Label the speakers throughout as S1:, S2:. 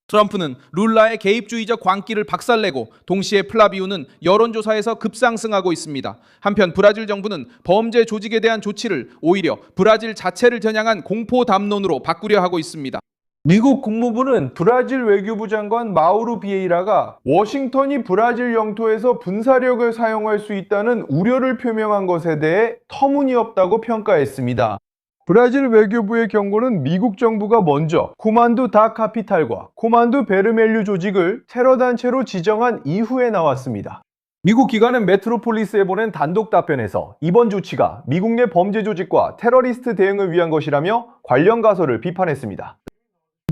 S1: 트럼프는 룰라의 개입주의적 광기를 박살내고 동시에 플라비우는 여론조사에서 급상승하고 있습니다. 한편 브라질 정부는 범죄 조직에 대한 조치를 오히려 브라질 자체를 겨냥한 공포 담론으로 바꾸려 하고 있습니다.
S2: 미국 국무부는 브라질 외교부 장관 마우루 비에이라가 워싱턴이 브라질 영토에서 군사력을 사용할 수 있다는 우려를 표명한 것에 대해 터무니없다고 평가했습니다. 브라질 외교부의 경고는 미국 정부가 먼저 코만두 다 카피탈과 코만두 베르멜류 조직을 테러 단체로 지정한 이후에 나왔습니다. 미국 기관은 메트로폴리스에 보낸 단독 답변에서 이번 조치가 미국 내 범죄 조직과 테러리스트 대응을 위한 것이라며 관련 가설을 비판했습니다.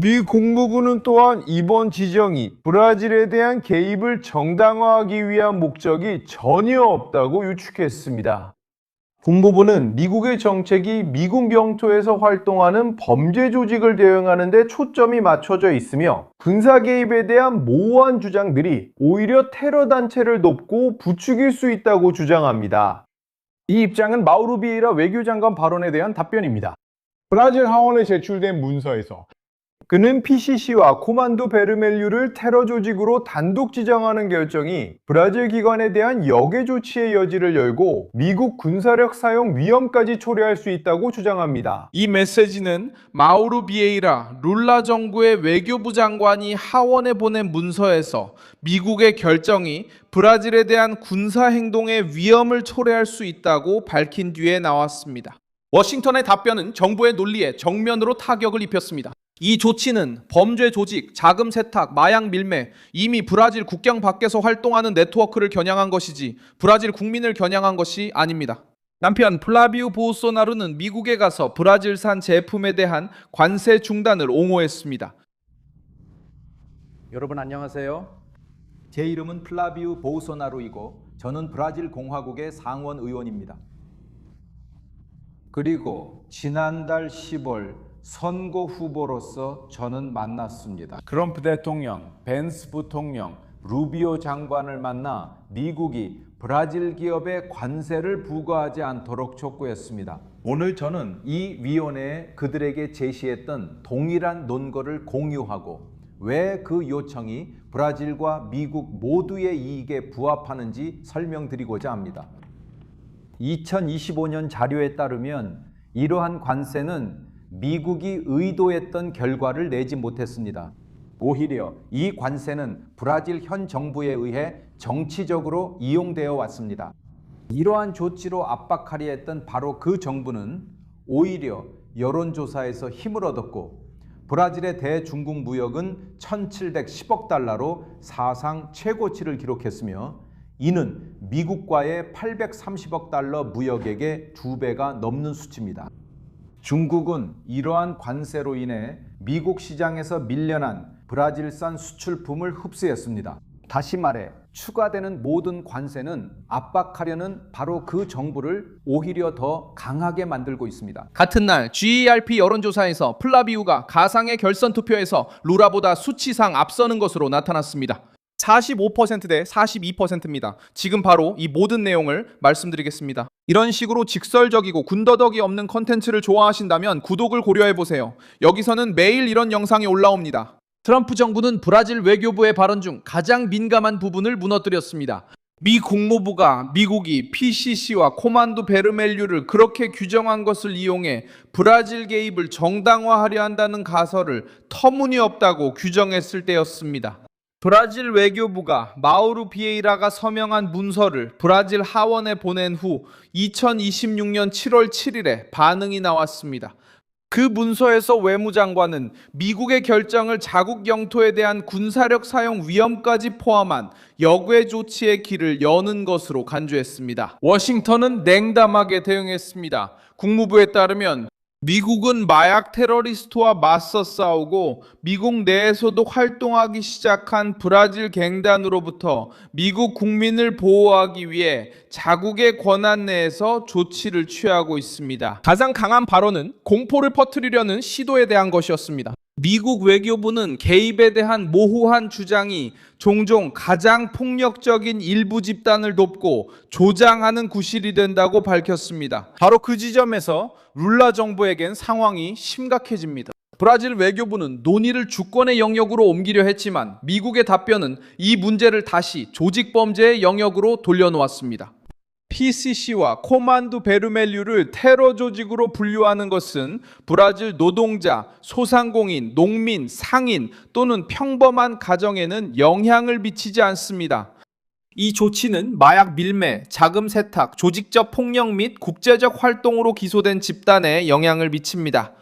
S2: 미 국무부는 또한 이번 지정이 브라질에 대한 개입을 정당화하기 위한 목적이 전혀 없다고 유축했습니다. 국무부는 미국의 정책이 미국 영토에서 활동하는 범죄 조직을 대응하는 데 초점이 맞춰져 있으며 군사 개입에 대한 모호한 주장들이 오히려 테러 단체를 돕고 부추길 수 있다고 주장합니다.
S3: 이 입장은 마우루 비에이라 외교장관 발언에 대한 답변입니다. 브라질 하원에 제출된 문서에서
S2: 그는 PCC와 코만두 베르멜류를 테러 조직으로 단독 지정하는 결정이 브라질 기관에 대한 역외 조치의 여지를 열고 미국 군사력 사용 위험까지 초래할 수 있다고 주장합니다.
S1: 이 메시지는 마우루 비에이라 룰라 정부의 외교부 장관이 하원에 보낸 문서에서 미국의 결정이 브라질에 대한 군사 행동의 위험을 초래할 수 있다고 밝힌 뒤에 나왔습니다. 워싱턴의 답변은 정부의 논리에 정면으로 타격을 입혔습니다. 이 조치는 범죄 조직, 자금 세탁, 마약 밀매, 이미 브라질 국경 밖에서 활동하는 네트워크를 겨냥한 것이지 브라질 국민을 겨냥한 것이 아닙니다. 남편 플라비우 보소나루는 미국에 가서 브라질산 제품에 대한 관세 중단을 옹호했습니다.
S4: 여러분 안녕하세요. 제 이름은 플라비우 보소나루이고 저는 브라질 공화국의 상원 의원입니다. 그리고 지난달 10월 선거 후보로서 저는 만났습니다. 트럼프 대통령, 벤스 부통령, 루비오 장관을 만나 미국이 브라질 기업에 관세를 부과하지 않도록 촉구했습니다. 오늘 저는 이 위원회에 그들에게 제시했던 동일한 논거를 공유하고 왜 그 요청이 브라질과 미국 모두의 이익에 부합하는지 설명드리고자 합니다. 2025년 자료에 따르면 이러한 관세는 미국이 의도했던 결과를 내지 못했습니다. 오히려 이 관세는 브라질 현 정부에 의해 정치적으로 이용되어 왔습니다. 이러한 조치로 압박하려 했던 바로 그 정부는 오히려 여론조사에서 힘을 얻었고 브라질의 대중국 무역은 1710억 달러로 사상 최고치를 기록했으며 이는 미국과의 830억 달러 무역액의 2배가 넘는 수치입니다. 중국은 이러한 관세로 인해 미국 시장에서 밀려난 브라질산 수출품을 흡수했습니다. 다시 말해 추가되는 모든 관세는 압박하려는 바로 그 정부를 오히려 더 강하게 만들고 있습니다.
S1: 같은 날 GERP 여론조사에서 플라비우가 가상의 결선 투표에서 루라보다 수치상 앞서는 것으로 나타났습니다. 45%대 42%입니다. 지금 바로 이 모든 내용을 말씀드리겠습니다. 이런 식으로 직설적이고 군더더기 없는 컨텐츠를 좋아하신다면 구독을 고려해보세요. 여기서는 매일 이런 영상이 올라옵니다. 트럼프 정부는 브라질 외교부의 발언 중 가장 민감한 부분을 무너뜨렸습니다. 미 국무부가 미국이 PCC와 코만두 베르멜류를 그렇게 규정한 것을 이용해 브라질 개입을 정당화하려 한다는 가설을 터무니없다고 규정했을 때였습니다. 브라질 외교부가 마우루 비에이라가 서명한 문서를 브라질 하원에 보낸 후 2026년 7월 7일에 반응이 나왔습니다. 그 문서에서 외무장관은 미국의 결정을 자국 영토에 대한 군사력 사용 위험까지 포함한 역외 조치의 길을 여는 것으로 간주했습니다. 워싱턴은 냉담하게 대응했습니다. 국무부에 따르면 미국은 마약 테러리스트와 맞서 싸우고 미국 내에서도 활동하기 시작한 브라질 갱단으로부터 미국 국민을 보호하기 위해 자국의 권한 내에서 조치를 취하고 있습니다. 가장 강한 발언은 공포를 퍼뜨리려는 시도에 대한 것이었습니다. 미국 외교부는 개입에 대한 모호한 주장이 종종 가장 폭력적인 일부 집단을 돕고 조장하는 구실이 된다고 밝혔습니다. 바로 그 지점에서 룰라 정부에겐 상황이 심각해집니다. 브라질 외교부는 논의를 주권의 영역으로 옮기려 했지만 미국의 답변은 이 문제를 다시 조직범죄의 영역으로 돌려놓았습니다. PCC와 코만두 베르멜류를 테러 조직으로 분류하는 것은 브라질 노동자, 소상공인, 농민, 상인 또는 평범한 가정에는 영향을 미치지 않습니다. 이 조치는 마약 밀매, 자금 세탁, 조직적 폭력 및 국제적 활동으로 기소된 집단에 영향을 미칩니다.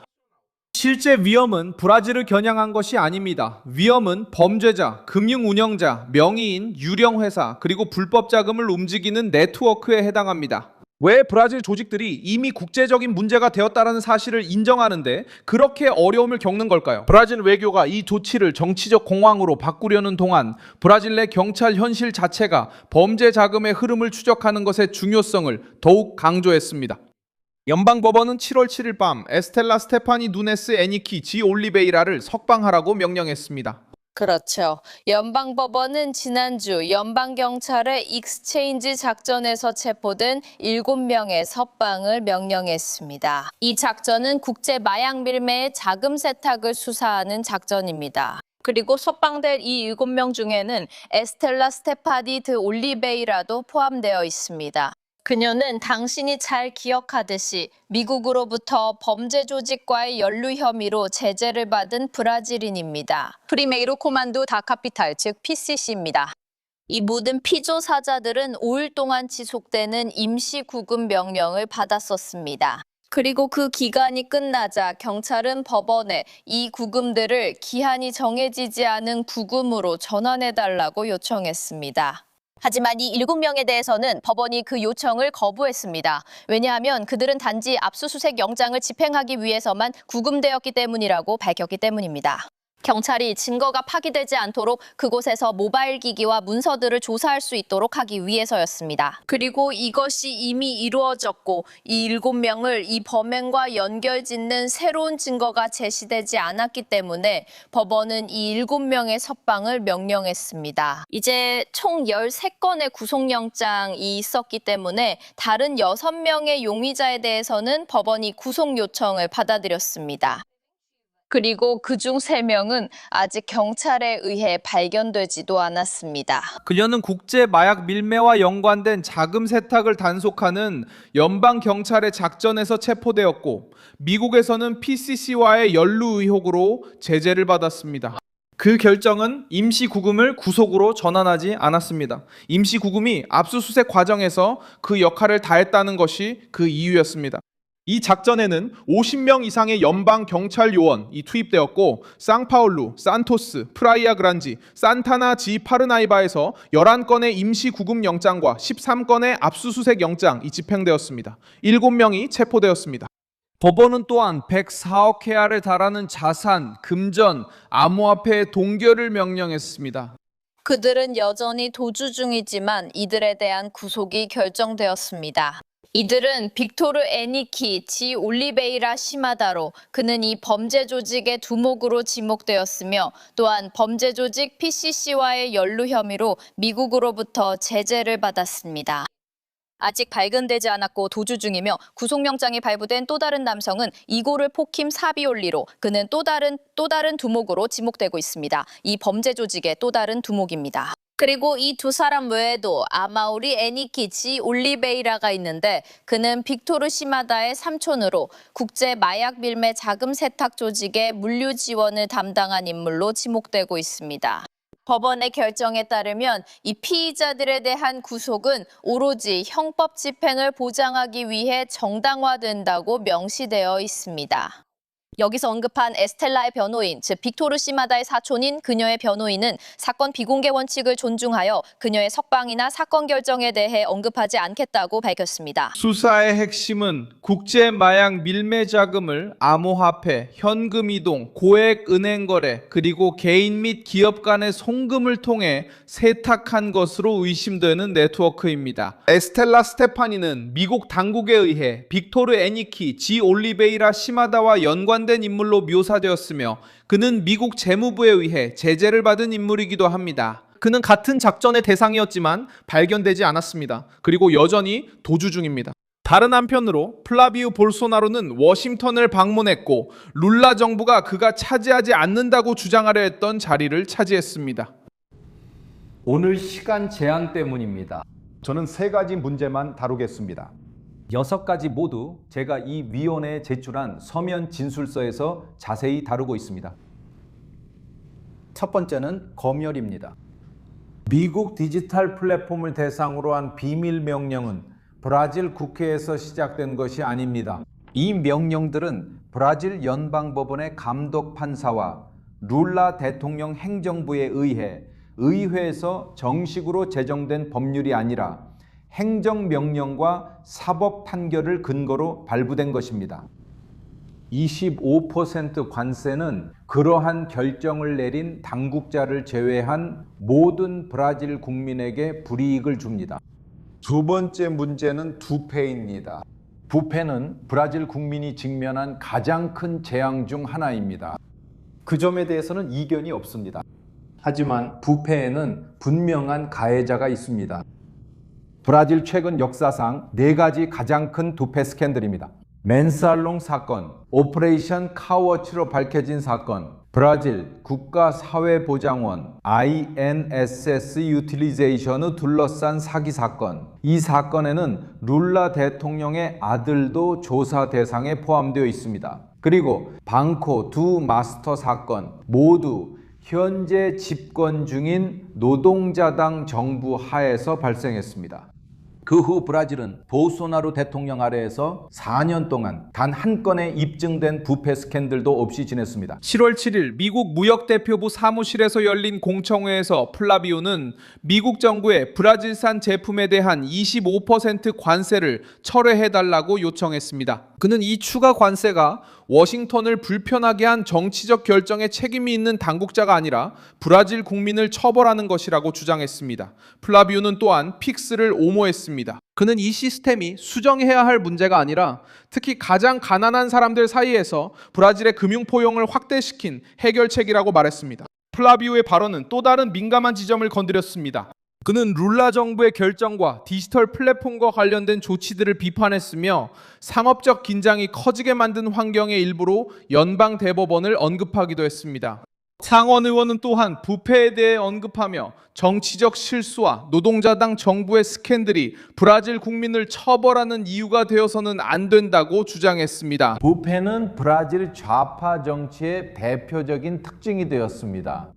S1: 실제 위험은 브라질을 겨냥한 것이 아닙니다. 위험은 범죄자, 금융운영자, 명의인, 유령회사, 그리고 불법 자금을 움직이는 네트워크에 해당합니다. 왜 브라질 조직들이 이미 국제적인 문제가 되었다는 사실을 인정하는데 그렇게 어려움을 겪는 걸까요? 브라질 외교가 이 조치를 정치적 공황으로 바꾸려는 동안 브라질 내 경찰 현실 자체가 범죄 자금의 흐름을 추적하는 것의 중요성을 더욱 강조했습니다. 연방법원은 7월 7일 밤 에스텔라 스테파니 누네스 애니키 지 올리베이라를 석방하라고 명령했습니다.
S5: 그렇죠. 연방법원은 지난주 연방경찰의 익스체인지 작전에서 체포된 7명의 석방을 명령했습니다. 이 작전은 국제 마약 밀매의 자금 세탁을 수사하는 작전입니다. 그리고 석방될 이 7명 중에는 에스텔라 스테파니 드 올리베이라도 포함되어 있습니다. 그녀는 당신이 잘 기억하듯이 미국으로부터 범죄 조직과의 연루 혐의로 제재를 받은 브라질인입니다. 프리메이로 코만두 다 카피탈, 즉 PCC입니다. 이 모든 피조사자들은 5일 동안 지속되는 임시 구금 명령을 받았었습니다. 그리고 그 기간이 끝나자 경찰은 법원에 이 구금들을 기한이 정해지지 않은 구금으로 전환해달라고 요청했습니다. 하지만 이 7명에 대해서는 법원이 그 요청을 거부했습니다. 왜냐하면 그들은 단지 압수수색 영장을 집행하기 위해서만 구금되었기 때문이라고 밝혔기 때문입니다. 경찰이 증거가 파기되지 않도록 그곳에서 모바일 기기와 문서들을 조사할 수 있도록 하기 위해서였습니다. 그리고 이것이 이미 이루어졌고 이 7명을 이 범행과 연결짓는 새로운 증거가 제시되지 않았기 때문에 법원은 이 7명의 석방을 명령했습니다. 이제 총 13건의 구속영장이 있었기 때문에 다른 6명의 용의자에 대해서는 법원이 구속 요청을 받아들였습니다. 그리고 그중 3명은 아직 경찰에 의해 발견되지도 않았습니다.
S1: 그녀는 국제 마약 밀매와 연관된 자금 세탁을 단속하는 연방 경찰의 작전에서 체포되었고 미국에서는 PCC와의 연루 의혹으로 제재를 받았습니다. 그 결정은 임시 구금을 구속으로 전환하지 않았습니다. 임시 구금이 압수수색 과정에서 그 역할을 다했다는 것이 그 이유였습니다. 이 작전에는 50명 이상의 연방 경찰 요원이 투입되었고 상파울루, 산토스, 프라이아 그란지, 산타나 지 파르나이바에서 11건의 임시 구금 영장과 13건의 압수수색 영장이 집행되었습니다. 7명이 체포되었습니다. 법원은 또한 104억 헤아를 달하는 자산, 금전, 암호화폐 동결을 명령했습니다.
S5: 그들은 여전히 도주 중이지만 이들에 대한 구속이 결정되었습니다. 이들은 빅토르 애니키 지 올리베이라 시마다로 그는 이 범죄 조직의 두목으로 지목되었으며 또한 범죄 조직 PCC와의 연루 혐의로 미국으로부터 제재를 받았습니다. 아직 발견되지 않았고 도주 중이며 구속영장이 발부된 또 다른 남성은 이고르 포킴 사비올리로 그는 또 다른 두목으로 지목되고 있습니다. 이 범죄 조직의 또 다른 두목입니다. 그리고 이 두 사람 외에도 아마우리 애니키 지 올리베이라가 있는데 그는 빅토르 시마다의 삼촌으로 국제 마약 밀매 자금 세탁 조직의 물류 지원을 담당한 인물로 지목되고 있습니다. 법원의 결정에 따르면 이 피의자들에 대한 구속은 오로지 형법 집행을 보장하기 위해 정당화된다고 명시되어 있습니다. 여기서 언급한 에스텔라의 변호인, 즉 빅토르 시마다의 사촌인 그녀의 변호인은 사건 비공개 원칙을 존중하여 그녀의 석방이나 사건 결정에 대해 언급하지 않겠다고 밝혔습니다.
S1: 수사의 핵심은 국제 마약 밀매 자금을 암호화폐, 현금 이동, 고액 은행 거래, 그리고 개인 및 기업 간의 송금을 통해 세탁한 것으로 의심되는 네트워크입니다. 에스텔라 스테파니는 미국 당국에 의해 빅토르 애니키 지 올리베이라 시마다와 연관된 인물로 묘사되었으며 그는 미국 재무부에 의해 제재를 받은 인물이기도 합니다. 그는 같은 작전의 대상이었지만 발견되지 않았습니다. 그리고 여전히 도주 중입니다. 다른 한편으로 플라비우 볼소나로는 워싱턴을 방문했고 룰라 정부가 그가 차지하지 않는다고 주장하려 했던 자리를 차지했습니다.
S4: 오늘 시간 제한 때문입니다. 저는 3가지 문제만 다루겠습니다. 6가지 모두 제가 이 위원회에 제출한 서면 진술서에서 자세히 다루고 있습니다. 첫 번째는 검열입니다. 미국 디지털 플랫폼을 대상으로 한 비밀 명령은 브라질 국회에서 시작된 것이 아닙니다. 이 명령들은 브라질 연방법원의 감독 판사와 룰라 대통령 행정부에 의해 의회에서 정식으로 제정된 법률이 아니라 행정명령과 사법 판결을 근거로 발부된 것입니다. 25% 관세는 그러한 결정을 내린 당국자를 제외한 모든 브라질 국민에게 불이익을 줍니다. 두 번째 문제는 부패입니다. 부패는 브라질 국민이 직면한 가장 큰 재앙 중 하나입니다. 그 점에 대해서는 이견이 없습니다. 하지만 부패에는 분명한 가해자가 있습니다. 브라질 최근 역사상 4가지 가장 큰 부패 스캔들입니다. 멘살롱 사건, 오퍼레이션 카워치로 밝혀진 사건, 브라질 국가사회보장원 INSS 유틸리제이션을 둘러싼 사기 사건. 이 사건에는 룰라 대통령의 아들도 조사 대상에 포함되어 있습니다. 그리고 방코 두 마스터 사건 모두 현재 집권 중인 노동자당 정부 하에서 발생했습니다. 그 후 브라질은 보소나루 대통령 아래에서 4년 동안 단 한 건의 입증된 부패 스캔들도 없이 지냈습니다.
S1: 7월 7일 미국 무역대표부 사무실에서 열린 공청회에서 플라비우는 미국 정부에 브라질산 제품에 대한 25% 관세를 철회해달라고 요청했습니다. 그는 이 추가 관세가 워싱턴을 불편하게 한 정치적 결정에 책임이 있는 당국자가 아니라 브라질 국민을 처벌하는 것이라고 주장했습니다. 플라비우는 또한 픽스를 옹호했습니다. 그는 이 시스템이 수정해야 할 문제가 아니라 특히 가장 가난한 사람들 사이에서 브라질의 금융 포용을 확대시킨 해결책이라고 말했습니다. 플라비우의 발언은 또 다른 민감한 지점을 건드렸습니다. 그는 룰라 정부의 결정과 디지털 플랫폼과 관련된 조치들을 비판했으며 상업적 긴장이 커지게 만든 환경의 일부로 연방 대법원을 언급하기도 했습니다. 상원 의원은 또한 부패에 대해 언급하며 정치적 실수와 노동자당 정부의 스캔들이 브라질 국민을 처벌하는 이유가 되어서는 안 된다고 주장했습니다.
S4: 부패는 브라질 좌파 정치의 대표적인 특징이 되었습니다.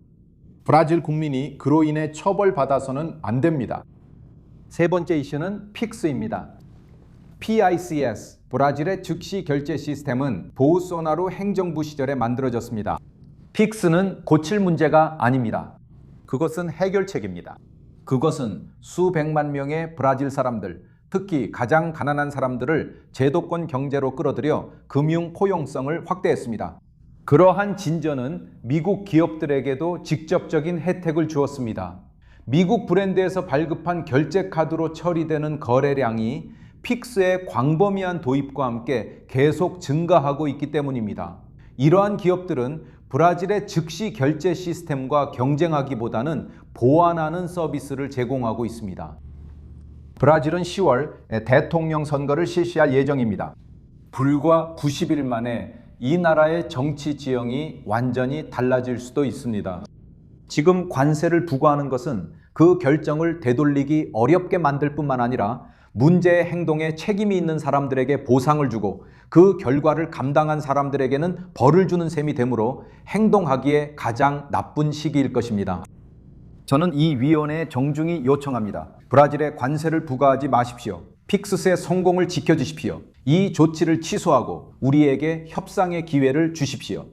S4: 브라질 국민이 그로 인해 처벌받아서는 안 됩니다. 세 번째 이슈는 픽스입니다. PICS, 브라질의 즉시 결제 시스템은 보소나루 행정부 시절에 만들어졌습니다. 픽스는 고칠 문제가 아닙니다. 그것은 해결책입니다. 그것은 수백만 명의 브라질 사람들, 특히 가장 가난한 사람들을 제도권 경제로 끌어들여 금융 포용성을 확대했습니다. 그러한 진전은 미국 기업들에게도 직접적인 혜택을 주었습니다. 미국 브랜드에서 발급한 결제 카드로 처리되는 거래량이 픽스의 광범위한 도입과 함께 계속 증가하고 있기 때문입니다. 이러한 기업들은 브라질의 즉시 결제 시스템과 경쟁하기보다는 보완하는 서비스를 제공하고 있습니다. 브라질은 10월 대통령 선거를 실시할 예정입니다. 불과 90일 만에 이 나라의 정치 지형이 완전히 달라질 수도 있습니다. 지금 관세를 부과하는 것은 그 결정을 되돌리기 어렵게 만들 뿐만 아니라 문제의 행동에 책임이 있는 사람들에게 보상을 주고 그 결과를 감당한 사람들에게는 벌을 주는 셈이 되므로 행동하기에 가장 나쁜 시기일 것입니다. 저는 이 위원회에 정중히 요청합니다. 브라질에 관세를 부과하지 마십시오. 픽스의 성공을 지켜주십시오. 이 조치를 취소하고 우리에게 협상의 기회를 주십시오.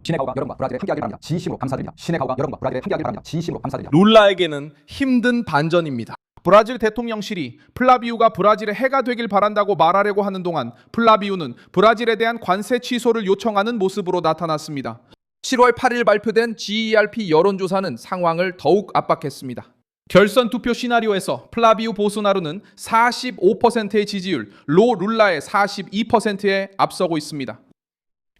S4: 신의 가오가 여러분과 브라질에 함께하기를 바랍니다. 진심으로 감사드립니다. 신의 가오가 여러분과 브라질에 함께하기를 바랍니다. 진심으로 감사드립니다.
S1: 룰라에게는 힘든 반전입니다. 브라질 대통령실이 플라비우가 브라질의 해가 되길 바란다고 말하려고 하는 동안 플라비우는 브라질에 대한 관세 취소를 요청하는 모습으로 나타났습니다. 7월 8일 발표된 GERP 여론조사는 상황을 더욱 압박했습니다. 결선 투표 시나리오에서 플라비우 보소나루는 45%의 지지율, 로 룰라의 42%에 앞서고 있습니다.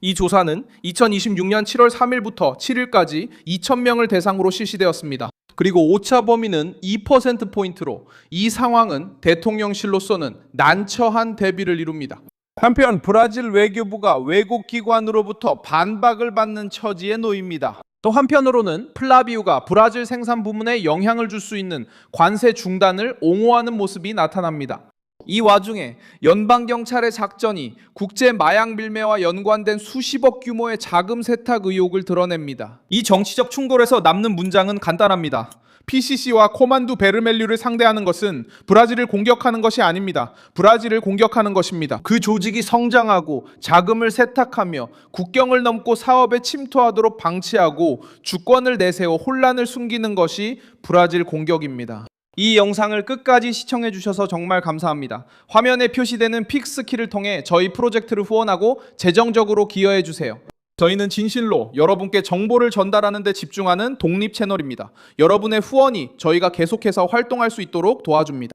S1: 이 조사는 2026년 7월 3일부터 7일까지 2,000명을 대상으로 실시되었습니다. 그리고 오차 범위는 2%포인트로 이 상황은 대통령실로서는 난처한 대비를 이룹니다. 한편 브라질 외교부가 외국 기관으로부터 반박을 받는 처지에 놓입니다. 또 한편으로는 플라비우가 브라질 생산 부문에 영향을 줄 수 있는 관세 중단을 옹호하는 모습이 나타납니다. 이 와중에 연방경찰의 작전이 국제 마약 밀매와 연관된 수십억 규모의 자금 세탁 의혹을 드러냅니다. 이 정치적 충돌에서 남는 문장은 간단합니다. PCC와 코만두 베르멜류를 상대하는 것은 브라질을 공격하는 것이 아닙니다. 브라질을 공격하는 것입니다. 그 조직이 성장하고 자금을 세탁하며 국경을 넘고 사업에 침투하도록 방치하고 주권을 내세워 혼란을 숨기는 것이 브라질 공격입니다. 이 영상을 끝까지 시청해 주셔서 정말 감사합니다. 화면에 표시되는 픽스키를 통해 저희 프로젝트를 후원하고 재정적으로 기여해 주세요. 저희는 진실로 여러분께 정보를 전달하는 데 집중하는 독립 채널입니다. 여러분의 후원이 저희가 계속해서 활동할 수 있도록 도와줍니다.